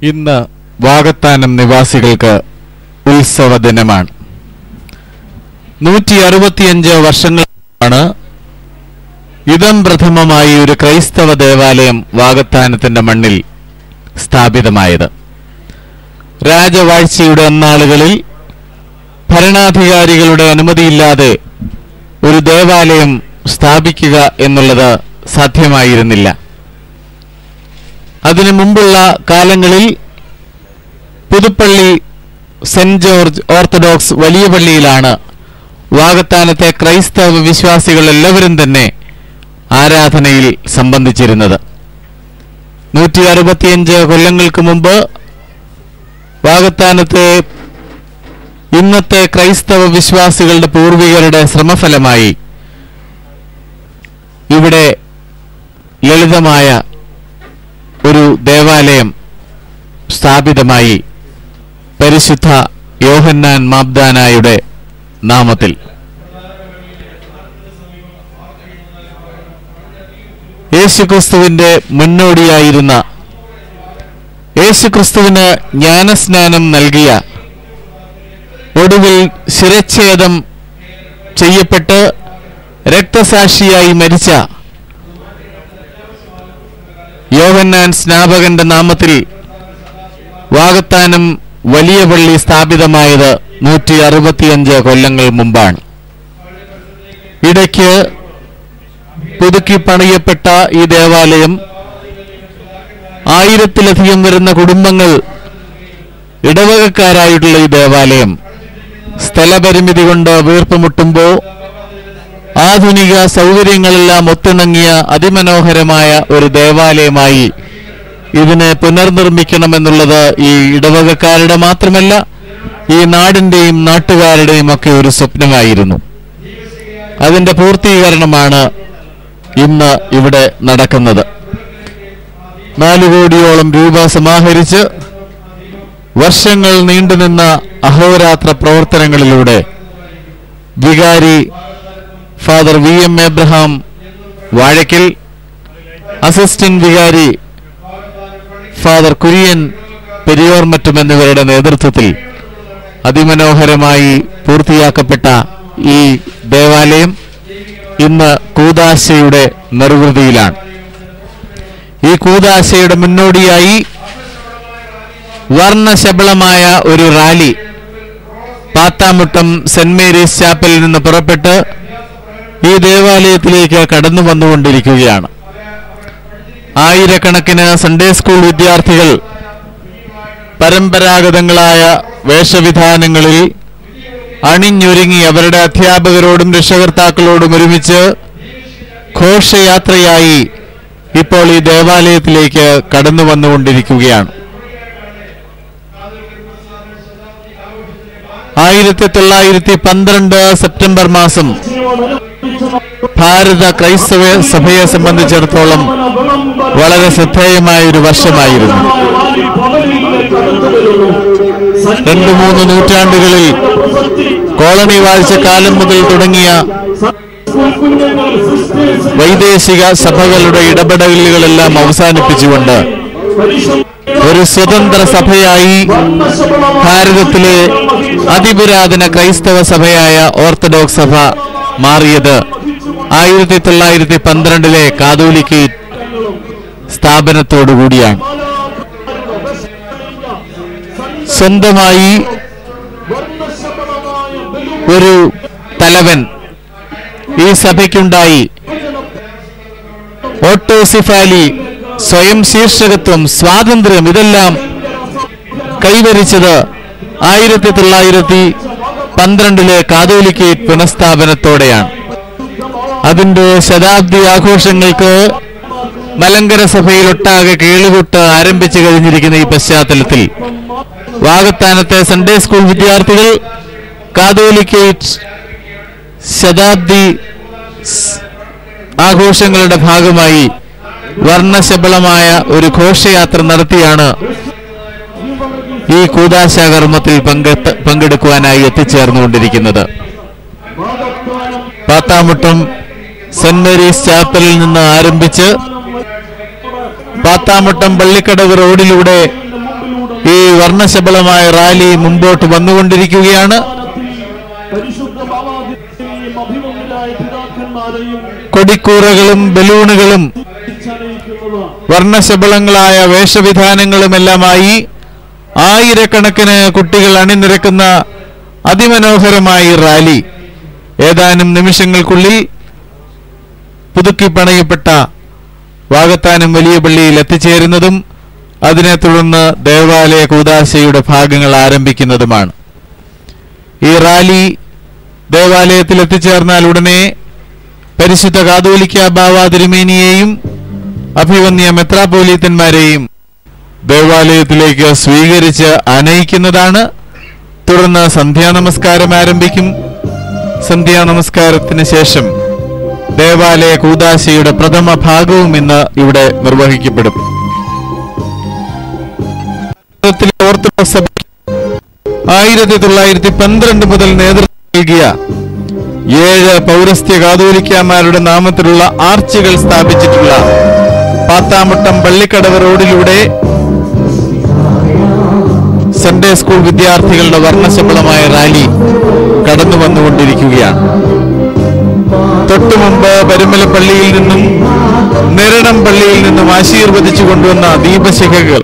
ഇന്ന് വാകത്താനം നിവാസികൾക്ക് ഉത്സവ ദിനമാണ്. 165 വർഷങ്ങളാണ് ഇതം പ്രഥമമായി ഒരു ക്രൈസ്തവ ദേവാലയം വാകത്താനത്തിന്റെ മണ്ണിൽ സ്ഥാപിതമായത്. രാജവാഴ്ചയുടെ അന്നാളുകളിൽ ഭരണാധികാരികളുടെ അനുമതിയില്ലാതെ ഒരു ദേവാലയം സ്ഥാപിക്കുക എന്നുള്ളത് സാധ്യമായിരുന്നില്ല. അതിനു മുമ്പുള്ള കാലങ്ങളിൽ പുതുപ്പള്ളി സെന്റ് ജോർജ് ഓർത്തഡോക്സ് വലിയ പള്ളിയിലാണ് വാകത്താനത്തെ ക്രൈസ്തവ വിശ്വാസികൾ എല്ലാവരും തന്നെ ആരാധനയിൽ സംബന്ധിച്ചിരുന്നത്. 165 കൊല്ലങ്ങൾക്ക് മുമ്പ് വാകത്താനത്തെ ഇന്നത്തെ ക്രൈസ്തവ വിശ്വാസികളുടെ പൂർവികരുടെ ശ്രമഫലമായി ഇവിടെ ലളിതമായ ഒരു ദേവാലയം സ്ഥാപിതമായി പരിശുദ്ധ യോഹന്നാൻ മാബ്ദാനായുടെ നാമത്തിൽ. യേശുക്രിസ്തുവിന്റെ മുന്നോടിയായിരുന്ന, യേശുക്രിസ്തുവിന് ജ്ഞാനസ്നാനം നൽകിയ, ഒടുവിൽ ശിരച്ഛേദം ചെയ്യപ്പെട്ട് രക്തസാക്ഷിയായി മരിച്ച യോഹന്നാൻ സ്നാപകന്റെ നാമത്തിൽ വാകത്താനം വലിയ പള്ളി സ്ഥാപിതമായത് 165 കൊല്ലങ്ങൾ മുമ്പാണ്. ഇടയ്ക്ക് പുതുക്കി പണിയപ്പെട്ട ഈ ദേവാലയം 1000-ലധികം വരുന്ന കുടുംബങ്ങൾ ഇടവകക്കാരായിട്ടുള്ള ഈ ദേവാലയം സ്ഥലപരിമിതി കൊണ്ട് വീർപ്പുമുട്ടുമ്പോൾ ആധുനിക സൗകര്യങ്ങളെല്ലാം ഒത്തിണങ്ങിയ അതിമനോഹരമായ ഒരു ദേവാലയമായി ഇതിനെ പുനർനിർമ്മിക്കണമെന്നുള്ളത് ഈ ഇടവകക്കാരുടെ മാത്രമല്ല, ഈ നാടിന്റെയും നാട്ടുകാരുടെയും ഒക്കെ ഒരു സ്വപ്നമായിരുന്നു. അതിന്റെ പൂർത്തീകരണമാണ് ഇന്ന് ഇവിടെ നടക്കുന്നത്. 4 കോടിയോളം രൂപ സമാഹരിച്ച് വർഷങ്ങൾ നീണ്ടുനിന്ന അഹോരാത്ര പ്രവർത്തനങ്ങളിലൂടെ വികാരി ഫാദർ VM എബ്രഹാം വാഴയ്ക്കൽ, അസിസ്റ്റന്റ് വികാരി ഫാദർ കുര്യൻ പെരിയോർമറ്റും എന്നിവരുടെ നേതൃത്വത്തിൽ അതിമനോഹരമായി പൂർത്തിയാക്കപ്പെട്ട ഈ ദേവാലയം ഇന്ന് കൂദാശയുടെ നിർവൃതിയിലാണ്. ഈ കൂദാശയുടെ മുന്നോടിയായി വർണ്ണശബളമായ ഒരു റാലി പാത്താമുട്ടം സെന്റ് മേരീസ് ചാപ്പലിൽ നിന്ന് പുറപ്പെട്ട് ഈ ദേവാലയത്തിലേക്ക് കടന്നു വന്നുകൊണ്ടിരിക്കുകയാണ്. ആയിരക്കണക്കിന് സൺഡേ സ്കൂൾ വിദ്യാർത്ഥികൾ പരമ്പരാഗതങ്ങളായ വേഷവിധാനങ്ങളിൽ അണിഞ്ഞൊരുങ്ങി അവരുടെ അധ്യാപകരോടും രക്ഷകർത്താക്കളോടും ഒരുമിച്ച് ഘോഷയാത്രയായി ഇപ്പോൾ ഈ ദേവാലയത്തിലേക്ക് കടന്നു വന്നുകൊണ്ടിരിക്കുകയാണ്. 1912 സെപ്റ്റംബർ മാസം ഭാരത ക്രൈസ്തവ സഭയെ സംബന്ധിച്ചിടത്തോളം വളരെ ശ്രദ്ധേയമായ ഒരു വർഷമായിരുന്നു. 2-3 നൂറ്റാണ്ടുകളിൽ കോളനി വാഴ്ച കാലം മുതൽ തുടങ്ങിയ വൈദേശിക സഭകളുടെ ഇടപെടലുകളെല്ലാം അവസാനിപ്പിച്ചുകൊണ്ട് ഒരു സ്വതന്ത്ര സഭയായി ഭാരതത്തിലെ അതിപുരാതന ക്രൈസ്തവ സഭയായ ഓർത്തഡോക്സ് സഭ മാറിയത് 1912 കാതോലിക്ക സ്ഥാപനത്തോടുകൂടിയാണ്. സ്വന്തമായി ഒരു തലവൻ ഈ സഭയ്ക്കുണ്ടായി. ഓട്ടോസിഫാലി, സ്വയം ശീർഷകത്വം, സ്വാതന്ത്ര്യം ഇതെല്ലാം കൈവരിച്ചത് 1912 കാതോലിക്ക പുനഃസ്ഥാപനത്തോടെയാണ്. അതിന്റെ ശതാബ്ദി ആഘോഷങ്ങൾക്ക് മലങ്കര സഭയിലൊട്ടാകെ കേളുകൊട്ട് ആരംഭിച്ചു കഴിഞ്ഞിരിക്കുന്ന ഈ പശ്ചാത്തലത്തിൽ വാകത്താനത്തെ സൺഡേ സ്കൂൾ വിദ്യാർത്ഥികൾ കാതോലിക്ക ശതാബ്ദി ആഘോഷങ്ങളുടെ ഭാഗമായി വർണ്ണശബളമായ ഒരു ഘോഷയാത്ര നടത്തിയാണ് ഈ കൂദാശാകർമ്മത്തിൽ പങ്കെടുക്കുവാനായി എത്തിച്ചേർന്നുകൊണ്ടിരിക്കുന്നത്. പാത്താമുട്ടം സെന്റ് മേരീസ് ചാപ്പലിൽ നിന്ന് ആരംഭിച്ച് പാത്താമുട്ടം പള്ളിക്കടവ് റോഡിലൂടെ ഈ വർണ്ണശബളമായ റാലി മുമ്പോട്ട് വന്നുകൊണ്ടിരിക്കുകയാണ്. കൊടിക്കൂറകളും ബലൂണുകളും വർണ്ണശബളങ്ങളായ വേഷവിധാനങ്ങളുമെല്ലാമായി ആയിരക്കണക്കിന് കുട്ടികൾ അണിനിരക്കുന്ന അതിമനോഹരമായ റാലി ഏതാനും നിമിഷങ്ങൾക്കുള്ളിൽ പുതുക്കി പണയപ്പെട്ട വാകത്താനം വലിയ പള്ളിയിൽ എത്തിച്ചേരുന്നതും അതിനെ തുടർന്ന് ദേവാലയ കൂദാശയുടെ ഭാഗങ്ങൾ ആരംഭിക്കുന്നതുമാണ്. ഈ റാലി ദേവാലയത്തിൽ എത്തിച്ചേർന്നാൽ ഉടനെ പരിശുദ്ധ കാതോലിക്ക ബാവാ തിരുമേനിയെയും അഭിവന്യ മെത്രാപ്പോലീത്തന്മാരെയും ദേവാലയത്തിലേക്ക് സ്വീകരിച്ച് അനയിക്കുന്നതാണ്. തുടർന്ന് സന്ധ്യാനമസ്കാരം ആരംഭിക്കും. സന്ധ്യാനമസ്കാരത്തിന് ശേഷം ദേവാലയ കൂദാശയുടെ പ്രഥമ ഭാഗവും ഇന്ന് ഇവിടെ നിർവഹിക്കപ്പെടും. ഓർത്തഡോക്സ് സഭ 1912 മുതൽ നേതൃത്വം നൽകിയ 7 പൗരസ്ത്യ കാതോലിക്കന്മാരുടെ നാമത്തിലുള്ള ആർച്ചുകൾ സ്ഥാപിച്ചിട്ടുള്ള പാത്താമുട്ടം പള്ളിക്കടവ് റോഡിലൂടെ സൺഡേ സ്കൂൾ വിദ്യാർത്ഥികളുടെ വർണ്ണശബളമായ റാലി കടന്നു വന്നുകൊണ്ടിരിക്കുകയാണ്. തൊട്ടുമുമ്പ് പരുമല പള്ളിയിൽ നിന്നും നെരടം പള്ളിയിൽ നിന്നും ആശീർവദിച്ചു കൊണ്ടുവന്ന ദീപശിഖകൾ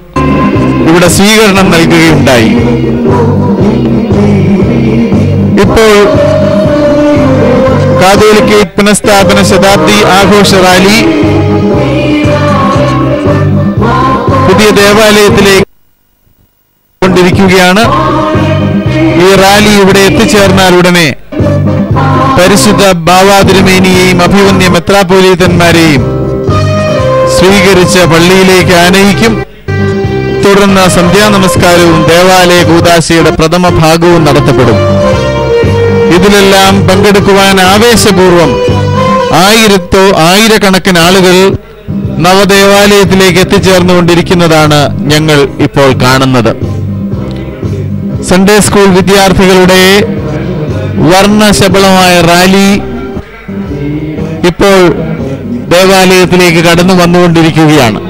ഇവിടെ സ്വീകരണം നൽകുകയുണ്ടായി. ഇപ്പോൾ കാതോലിക്കേറ്റ് പുനഃസ്ഥാപന ശതാബ്ദി ആഘോഷ റാലി പുതിയ ദേവാലയത്തിലേക്ക് കൊണ്ടിരിക്കുകയാണ്. ഈ റാലി ഇവിടെ എത്തിച്ചേർന്നാൽ ഉടനെ പരിശുദ്ധ ബാവാ തിരുമേനിയെയും അഭിവന്യ മെത്രാപ്പോലീത്തന്മാരെയും സ്വീകരിച്ച് പള്ളിയിലേക്ക് ആനയിക്കും. തുടർന്ന് സന്ധ്യാനമസ്കാരവും ദേവാലയ കൂദാശയുടെ പ്രഥമ ഭാഗവും നടത്തപ്പെടും. ഇതിലെല്ലാം പങ്കെടുക്കുവാൻ ആവേശപൂർവം ആയിരക്കണക്കിന് ആളുകൾ നവദേവാലയത്തിലേക്ക് എത്തിച്ചേർന്നുകൊണ്ടിരിക്കുന്നതാണ് ഞങ്ങൾ ഇപ്പോൾ കാണുന്നത്. സൺഡേ സ്കൂൾ വിദ്യാർത്ഥികളുടെ വർണ്ണശബളമായ റാലി ഇപ്പോൾ ദേവാലയത്തിലേക്ക് കടന്നു വന്നുകൊണ്ടിരിക്കുകയാണ്.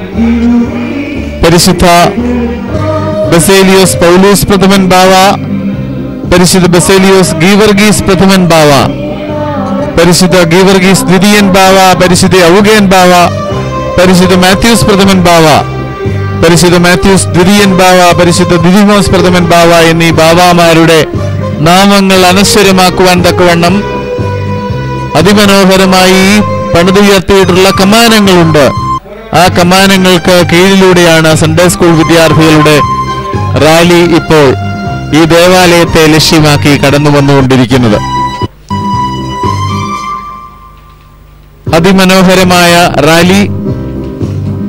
പരിശുദ്ധ ബസേലിയോസ് പൗലൂസ് പ്രഥമൻ ബാവ, പരിശുദ്ധ ബസേലിയോസ് ഗീവർഗീസ് പ്രഥമൻ ബാവ, പരിശുദ്ധ ഗീവർഗീസ് ദ്വിതീയൻ ബാവ, പരിശുദ്ധ ഔഗേൻ ബാവ, പരിശുദ്ധ മാത്യൂസ് പ്രഥമൻ ബാവ, പരിശുദ്ധ മാത്യൂസ് ദ്വിതീയൻ ബാവ, പരിശുദ്ധ ദിദിമോസ് പ്രഥമൻ ബാവ എന്നീ ബാവാമാരുടെ നാമങ്ങൾ അനശ്വരമാക്കുവാൻ തക്കവണ്ണം അതിമനോഹരമായി പണിതുയർത്തിയിട്ടുള്ള കമാനങ്ങളുണ്ട്. ആ കമാനങ്ങൾക്ക് കീഴിലൂടെയാണ് സൺഡേ സ്കൂൾ വിദ്യാർത്ഥികളുടെ റാലി ഇപ്പോൾ ഈ ദേവാലയത്തെ ലക്ഷ്യമാക്കി കടന്നു വന്നുകൊണ്ടിരിക്കുന്നത്. അതിമനോഹരമായ റാലി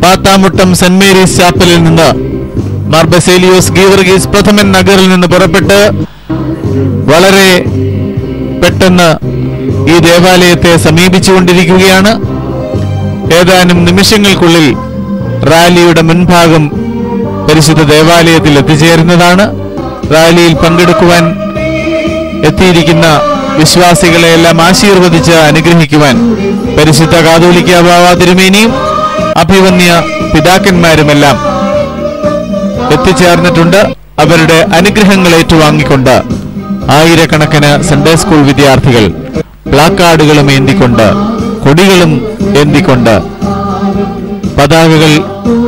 പാത്താമുട്ടം സെന്റ് മേരീസ് ചാപ്പലിൽ നിന്ന് മാർ ബസേലിയോസ് ഗീവർഗീസ് പ്രഥമൻ നഗറിൽ നിന്ന് പുറപ്പെട്ട് വളരെ പെട്ടെന്ന് ഈ ദേവാലയത്തെ സമീപിച്ചുകൊണ്ടിരിക്കുകയാണ്. ഏതാനും നിമിഷങ്ങൾക്കുള്ളിൽ റാലിയുടെ മുൻഭാഗം പരിശുദ്ധ ദേവാലയത്തിൽ എത്തിച്ചേരുന്നതാണ്. റാലിയിൽ പങ്കെടുക്കുവാൻ എത്തിയിരിക്കുന്ന വിശ്വാസികളെ എല്ലാം ആശീർവദിച്ച് അനുഗ്രഹിക്കുവാൻ പരിശുദ്ധ കാതോലിക്ക ബാവാ തിരുമേനിയും അഭിവന്യ പിതാക്കന്മാരുമെല്ലാം എത്തിച്ചേർന്നിട്ടുണ്ട്. അവരുടെ അനുഗ്രഹങ്ങൾ ഏറ്റുവാങ്ങിക്കൊണ്ട് ആയിരക്കണക്കിന് സൺഡേ സ്കൂൾ വിദ്യാർത്ഥികൾ പ്ലാക്കാർഡുകളും ഏന്തിക്കൊണ്ട് കൊടികളും ഏന്തിക്കൊണ്ട് പതാകകൾ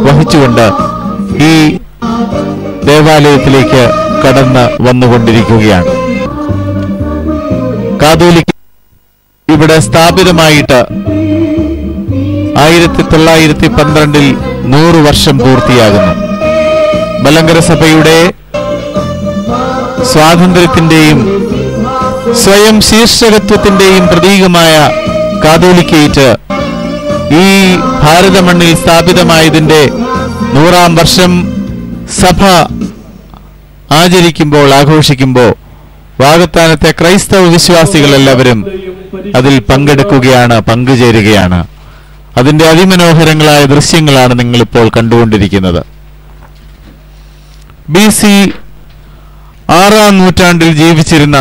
വഹിച്ചുകൊണ്ട് ഈ ദേവാലയത്തിലേക്ക് കടന്ന് വന്നുകൊണ്ടിരിക്കുകയാണ്. കാതോലിക്ക ഇവിടെ സ്ഥാപിതമായിട്ട് 1912 100 വർഷം പൂർത്തിയാകുന്നു. മലങ്കര സഭയുടെ സ്വാതന്ത്ര്യത്തിന്റെയും സ്വയം ശീർഷകത്വത്തിന്റെയും പ്രതീകമായ കാതോലിക്കേറ്റ് ഈ ഭാരത മണ്ണിൽ സ്ഥാപിതമായതിന്റെ 100ാം വർഷം സഭ ആഘോഷിക്കുമ്പോൾ വാകത്താനത്തെ ക്രൈസ്തവ വിശ്വാസികളെല്ലാവരും അതിൽ പങ്കെടുക്കുകയാണ്, പങ്കുചേരുകയാണ്. അതിന്റെ അതിമനോഹരങ്ങളായ ദൃശ്യങ്ങളാണ് നിങ്ങളിപ്പോൾ കണ്ടുകൊണ്ടിരിക്കുന്നത്. BC 6ാം നൂറ്റാണ്ടിൽ ജീവിച്ചിരുന്ന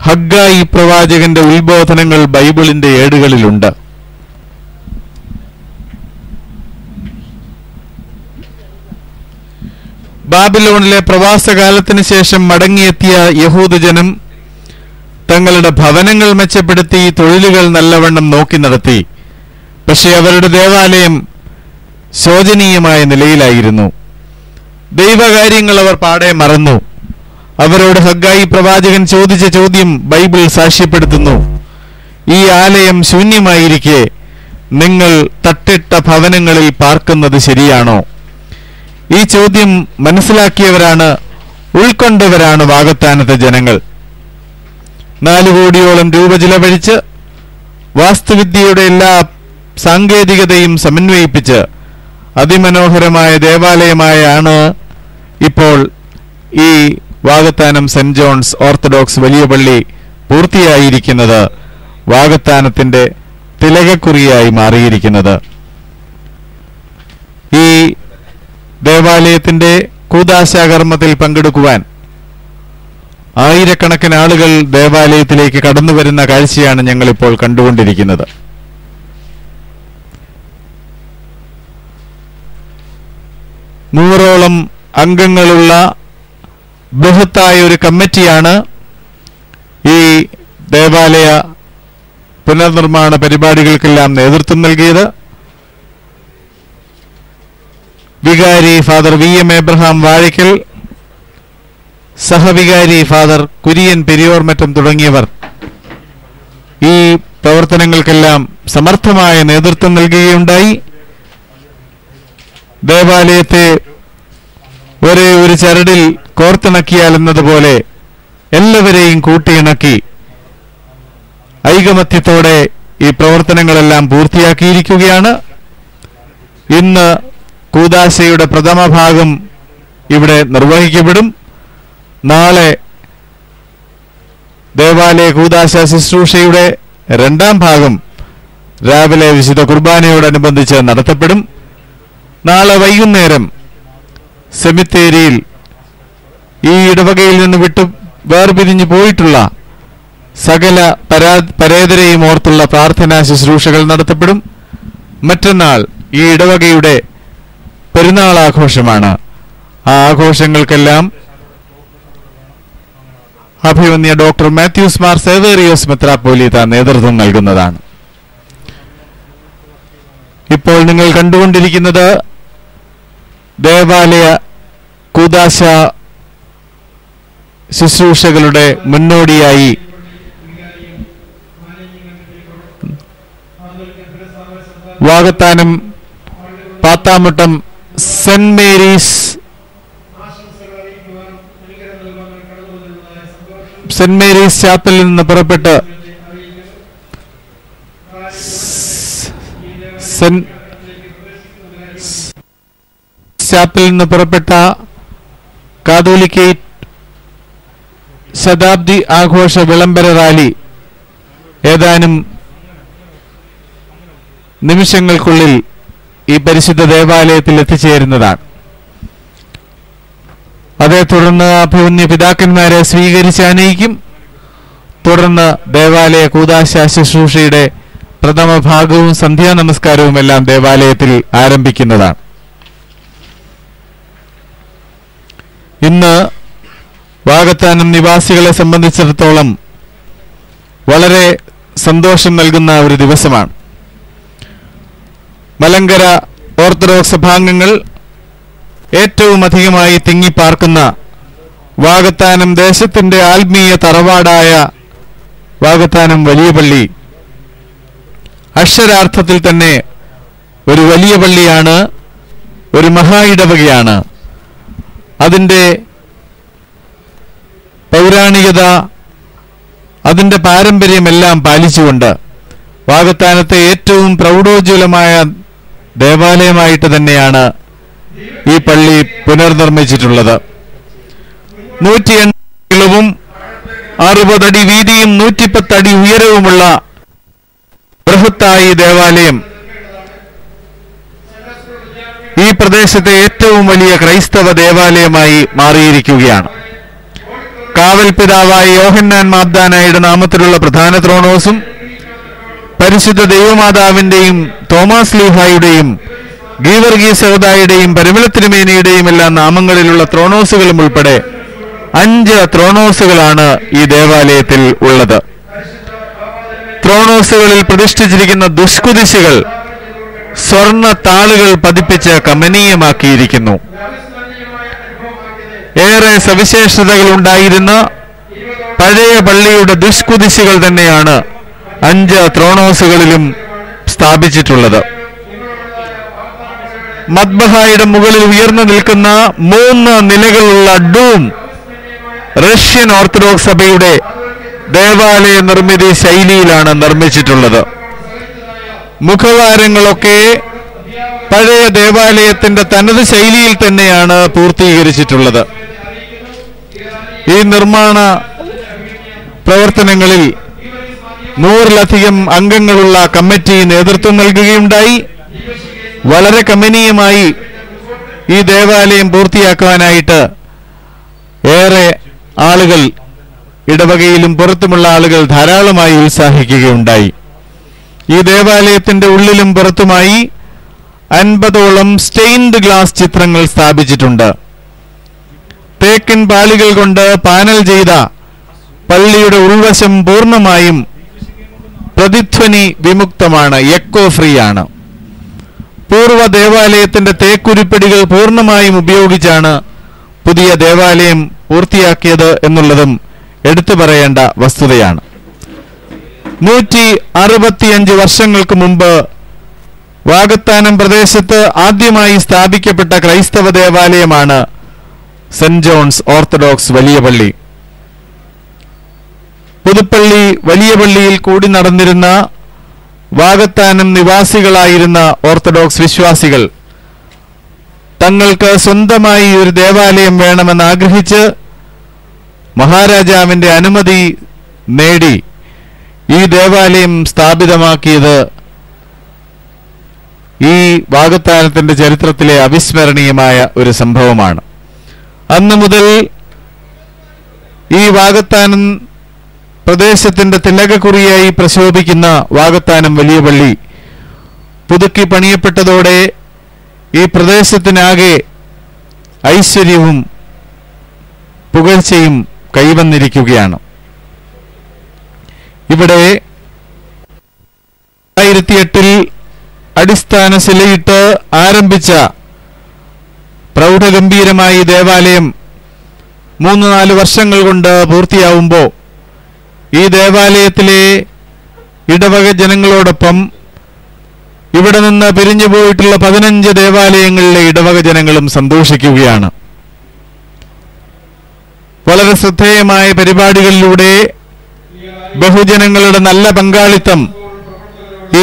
ഹഗ്ഗായി പ്രവാചകന്റെ ഉത്ബോധനങ്ങൾ ബൈബിളിന്റെ ഏടുകളിലുണ്ട്. ബാബിലോണിലെ പ്രവാസകാലത്തിന് ശേഷം മടങ്ങിയെത്തിയ യഹൂദജനം തങ്ങളുടെ ഭവനങ്ങൾ മെച്ചപ്പെടുത്തി, തൊഴിലുകൾ നല്ലവണ്ണം നോക്കി നടത്തി. പക്ഷെ അവരുടെ ദേവാലയം ശോചനീയമായ നിലയിലായിരുന്നു. ദൈവകാര്യങ്ങൾ അവർ പാടെ മറന്നു. അവരോട് ഹഗ്ഗായി പ്രവാചകൻ ചോദിച്ച ചോദ്യം ബൈബിൾ സാക്ഷ്യപ്പെടുത്തുന്നു. ഈ ആലയം ശൂന്യമായിരിക്കെ നിങ്ങൾ തട്ടിട്ട ഭവനങ്ങളിൽ പാർക്കുന്നത് ശരിയാണോ? ഈ ചോദ്യം മനസ്സിലാക്കിയവരാണ്, ഉൾക്കൊണ്ടവരാണ് വാഗ്ദാനത്തെ ജനങ്ങൾ. 4 കോടിയോളം രൂപ ചിലവഴിച്ച് വാസ്തുവിദ്യയുടെ എല്ലാ സാങ്കേതികതയും സമന്വയിപ്പിച്ച് അതിമനോഹരമായ ദേവാലയമായാണ് ഇപ്പോൾ ഈ വാഗ്ദാനം സെന്റ് ജോൺസ് ഓർത്തഡോക്സ് വലിയ പള്ളി പൂർത്തിയായിരിക്കുന്നത്, വാഗ്ദാനത്തിന്റെ തിലകക്കുറിയായി മാറിയിരിക്കുന്നത്. ഈ ദേവാലയത്തിന്റെ കൂദാശാകർമ്മത്തിൽ പങ്കെടുക്കുവാൻ ആയിരക്കണക്കിന് ആളുകൾ ദേവാലയത്തിലേക്ക് കടന്നു വരുന്ന കാഴ്ചയാണ് ഞങ്ങളിപ്പോൾ കണ്ടുകൊണ്ടിരിക്കുന്നത്. നൂറോളം അംഗങ്ങളുള്ള ബൃഹത്തായ ഒരു കമ്മിറ്റിയാണ് ഈ ദേവാലയ പുനർനിർമ്മാണ പരിപാടികൾക്കെല്ലാം നേതൃത്വം നൽകിയത്. വികാരി ഫാദർ VM എബ്രഹാം വാഴയ്ക്കൽ, സഹവികാരി ഫാദർ കുര്യൻ പെരിയോർമറ്റം തുടങ്ങിയവർ ഈ പ്രവർത്തനങ്ങൾക്കെല്ലാം സമർത്ഥമായ നേതൃത്വം നൽകുകയുണ്ടായി. ദേവാലയത്തെ ഒരേ ഒരു ചരടിൽ കോർത്തിണക്കിയാൽ എന്നതുപോലെ എല്ലാവരെയും കൂട്ടിയിണക്കി ഐകമത്യത്തോടെ ഈ പ്രവർത്തനങ്ങളെല്ലാം പൂർത്തിയാക്കിയിരിക്കുകയാണ്. ഇന്ന് കൂദാശയുടെ പ്രഥമ ഭാഗം ഇവിടെ നിർവഹിക്കപ്പെടും. നാളെ ദേവാലയ കൂദാശ ശുശ്രൂഷയുടെ 2ാം ഭാഗം രാവിലെ വിശുദ്ധ കുർബാനയോടനുബന്ധിച്ച് നടത്തപ്പെടും. നാളെ വൈകുന്നേരം സെമിത്തേരിയിൽ ഈ ഇടവകയിൽ നിന്ന് വിട്ടു വേർപിരിഞ്ഞു പോയിട്ടുള്ള സകല പരേതരെയും ഓർത്തുള്ള പ്രാർത്ഥനാ ശുശ്രൂഷകൾ നടത്തപ്പെടും. മറ്റന്നാൾ ഈ ഇടവകയുടെ പെരുന്നാൾ ആഘോഷമാണ്. ആ ആഘോഷങ്ങൾക്കെല്ലാം അഭിവന്യ ഡോക്ടർ മാത്യൂസ് മാർ സേവേറിയോസ് മെത്രാപ്പോലീത്ത നേതൃത്വം നൽകുന്നതാണ്. ഇപ്പോൾ നിങ്ങൾ കണ്ടുകൊണ്ടിരിക്കുന്നത് ദേവാലയ കൂദാശ ശുശ്രൂഷകളുടെ മുന്നോടിയായി വാകത്താനം പാത്താമുട്ടം സെന്റ് മേരീസ് ചാപ്പലിൽ നിന്ന് പുറപ്പെട്ട് കാതോലിക്കേറ്റ് ശതാബ്ദി ആഘോഷ വിളംബര റാലി ഏതാനും നിമിഷങ്ങൾക്കുള്ളിൽ ഈ പരിശുദ്ധ ദേവാലയത്തിൽ എത്തിച്ചേരുന്നതാണ്. അതേ തുടർന്ന് അഭിവന്യ പിതാക്കന്മാരെ സ്വീകരിച്ച് ആനയിക്കും. തുടർന്ന് ദേവാലയ കൂദാശ ശുശ്രൂഷയുടെ പ്രഥമ ഭാഗവും സന്ധ്യാ നമസ്കാരവും എല്ലാം ദേവാലയത്തിൽ ആരംഭിക്കുന്നതാണ്. ഇന്ന് വാകത്താനം നിവാസികളെ സംബന്ധിച്ചിടത്തോളം വളരെ സന്തോഷം നൽകുന്ന ഒരു ദിവസമാണ്. മലങ്കര ഓർത്തഡോക്സ് സഭാംഗങ്ങൾ ഏറ്റവും അധികമായി തിങ്ങിപ്പാർക്കുന്ന വാകത്താനം ദേശത്തിന്റെ ആത്മീയ തറവാടായ വാകത്താനം വലിയ പള്ളി അക്ഷരാർത്ഥത്തിൽ തന്നെ ഒരു വലിയ പള്ളിയാണ്, ഒരു മഹാ ഇടവകയാണ്. അതിൻ്റെ പൗരാണികത, അതിൻ്റെ പാരമ്പര്യമെല്ലാം പാലിച്ചുകൊണ്ട് വാകത്താനത്തെ ഏറ്റവും പ്രൗഢോജ്വലമായ ദേവാലയമായിട്ട് തന്നെയാണ് ഈ പള്ളി പുനർനിർമ്മിച്ചിട്ടുള്ളത്. 180 നീളവും 60 അടി വീതിയും 110 അടി ഉയരവുമുള്ള ബൃഹത്തായ ദേവാലയം ഈ പ്രദേശത്തെ ഏറ്റവും വലിയ ക്രൈസ്തവ ദേവാലയമായി മാറിയിരിക്കുകയാണ്. കാവൽ പിതാവായ യോഹന്നാൻ മാബ്ദാനായുടെ നാമത്തിലുള്ള പ്രധാന ത്രോണോസും പരിശുദ്ധ ദൈവമാതാവിന്റെയും തോമാസ് ലീഹായുടെയും ഗീവർഗീസ് സഹോദായുടെയും പരിമള തിരുമേനിയുടെയും എല്ലാം നാമങ്ങളിലുള്ള ത്രോണോസുകളും ഉൾപ്പെടെ 5 ത്രോണോസുകളാണ് ഈ ദേവാലയത്തിൽ ഉള്ളത്. ത്രോണോസുകളിൽ പ്രതിഷ്ഠിച്ചിരിക്കുന്ന ദുഷ്കുദിശകൾ സ്വർണ്ണ താളുകൾ പതിപ്പിച്ച് കമനീയമാക്കിയിരിക്കുന്നു. ഏറെ സവിശേഷതകൾ ഉണ്ടായിരുന്ന പഴയ പള്ളിയുടെ ദുഷ്കുദിശകൾ തന്നെയാണ് 5 ത്രോണോസുകളിലും സ്ഥാപിച്ചിട്ടുള്ളത്. മദ്ബഹായുടെ മുകളിൽ ഉയർന്നു നിൽക്കുന്ന 3 നിലകളുള്ള ഡൂം റഷ്യൻ ഓർത്തഡോക്സ് സഭയുടെ ദേവാലയ നിർമ്മിതി ശൈലിയിലാണ് നിർമ്മിച്ചിട്ടുള്ളത്. മുഖവാരങ്ങളൊക്കെ പഴയ ദേവാലയത്തിന്റെ തനത് ശൈലിയിൽ തന്നെയാണ് പൂർത്തീകരിച്ചിട്ടുള്ളത്. ഈ നിർമ്മാണ പ്രവർത്തനങ്ങളിൽ 100-ലധികം അംഗങ്ങളുള്ള കമ്മിറ്റി നേതൃത്വം നൽകുകയുണ്ടായി. വളരെ കമനീയമായി ഈ ദേവാലയം പൂർത്തിയാക്കുവാനായിട്ട് ഏറെ ആളുകൾ, ഇടവകയിലും പുറത്തുമുള്ള ആളുകൾ ധാരാളമായി ഉത്സാഹിക്കുകയുണ്ടായി. ഈ ദേവാലയത്തിന്റെ ഉള്ളിലും പുറത്തുമായി 50ഓളം സ്റ്റെയിൻഡ് ഗ്ലാസ് ചിത്രങ്ങൾ സ്ഥാപിച്ചിട്ടുണ്ട്. തേക്കിൻ പാളികൾ കൊണ്ട് പാനൽ ചെയ്ത പള്ളിയുടെ ഉൾവശം പൂർണ്ണമായും പ്രതിധ്വനി വിമുക്തമാണ്, എക്കോ ഫ്രീ ആണ്. പൂർവ്വ ദേവാലയത്തിന്റെ തേക്കുരുപ്പടികൾ പൂർണ്ണമായും ഉപയോഗിച്ചാണ് പുതിയ ദേവാലയം പൂർത്തിയാക്കിയത് എന്നുള്ളതും എടുത്തു പറയേണ്ട വസ്തുതയാണ്. 165 വർഷങ്ങൾക്ക് മുമ്പ് വാകത്താനം പ്രദേശത്ത് ആദ്യമായി സ്ഥാപിക്കപ്പെട്ട ക്രൈസ്തവ ദേവാലയമാണ് സെന്റ് ജോൺസ് ഓർത്തഡോക്സ് വലിയ പള്ളി. പുതുപ്പള്ളി വലിയ പള്ളിയിൽ കൂടി നടന്നിരുന്ന വാകത്താനം നിവാസികളായിരുന്ന ഓർത്തഡോക്സ് വിശ്വാസികൾ തങ്ങൾക്ക് സ്വന്തമായി ഒരു ദേവാലയം വേണമെന്ന് ആഗ്രഹിച്ച് മഹാരാജാവിന്റെ അനുമതി നേടി ഈ ദേവാലയം സ്ഥാപിതമാക്കിയത് ഈ വാകത്താനത്തിന്റെ ചരിത്രത്തിലെ അവിസ്മരണീയമായ ഒരു സംഭവമാണ്. അന്നു മുതൽ ഈ വാകത്താനം പ്രദേശത്തിന്റെ തിലകക്കുറിയായി പ്രശോഭിക്കുന്ന വാകത്താനം വലിയ പള്ളി പുതുക്കി പണിയപ്പെട്ടതോടെ ഈ പ്രദേശത്തിനാകെ ഐശ്വര്യവും പുകഴ്ചയും കൈവന്നിരിക്കുകയാണ്. ഇവിടെ 2008 അടിസ്ഥാന ശിലയിട്ട് ആരംഭിച്ച പ്രൗഢഗംഭീരമായ ദേവാലയം 3-4 വർഷങ്ങൾ കൊണ്ട് പൂർത്തിയാവുമ്പോൾ ഈ ദേവാലയത്തിലെ ഇടവക ജനങ്ങളോടൊപ്പം ഇവിടെ നിന്ന് പിരിഞ്ഞുപോയിട്ടുള്ള 15 ദേവാലയങ്ങളിലെ ഇടവക ജനങ്ങളും സന്തോഷിക്കുകയാണ്. വളരെ ശ്രദ്ധേയമായ പരിപാടികളിലൂടെ ബഹുജനങ്ങളുടെ നല്ല പങ്കാളിത്തം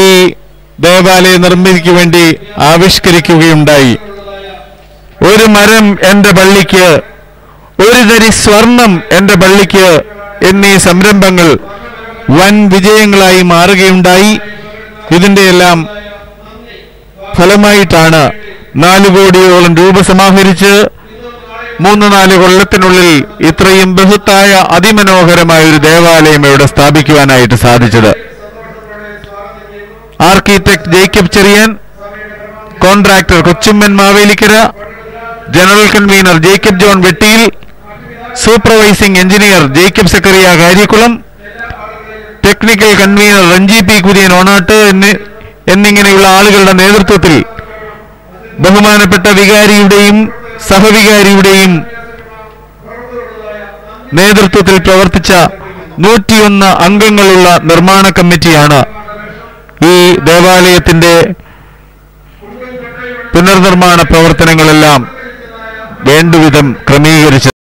ഈ ദേവാലയ നിർമ്മിതിക്ക് വേണ്ടി ആവിഷ്കരിക്കുകയുണ്ടായി. ഒരു മരം എന്റെ പള്ളിക്ക്, ഒരു തരി സ്വർണം എന്റെ പള്ളിക്ക് എന്നീ സംരംഭങ്ങൾ വൻ വിജയങ്ങളായി മാറുകയുണ്ടായി. ഇതിന്റെയെല്ലാം ഫലമായിട്ടാണ് 4 കോടിയോളം രൂപ സമാഹരിച്ച് 3-4 കൊല്ലത്തിനുള്ളിൽ ഇത്രയും ബൃഹത്തായ അതിമനോഹരമായ ഒരു ദേവാലയം ഇവിടെ സ്ഥാപിക്കുവാനായിട്ട് സാധിച്ചത്. Architect Jacob Cherian, contractor Kochumman Mavelikkara, general convener Jacob John Vettiyil, supervising engineer Jacob Zachariah Karyakkulam, technical convener Renji P Kurian Onattu എന്നിങ്ങനെയുള്ള ആളുകളുടെ നേതൃത്വത്തിൽ ബഹുമാനപ്പെട്ട വികാരിയുടെയും സഹവികാരിയുടെയും നേതൃത്വത്തിൽ പ്രവർത്തിച്ച 101 അംഗങ്ങളുള്ള നിർമ്മാണ കമ്മിറ്റിയാണ് ഈ ദേവാലയത്തിന്റെ പുനർനിർമ്മാണ പ്രവർത്തനങ്ങളെല്ലാം വേണ്ടുവിധം ക്രമീകരിച്ചത്.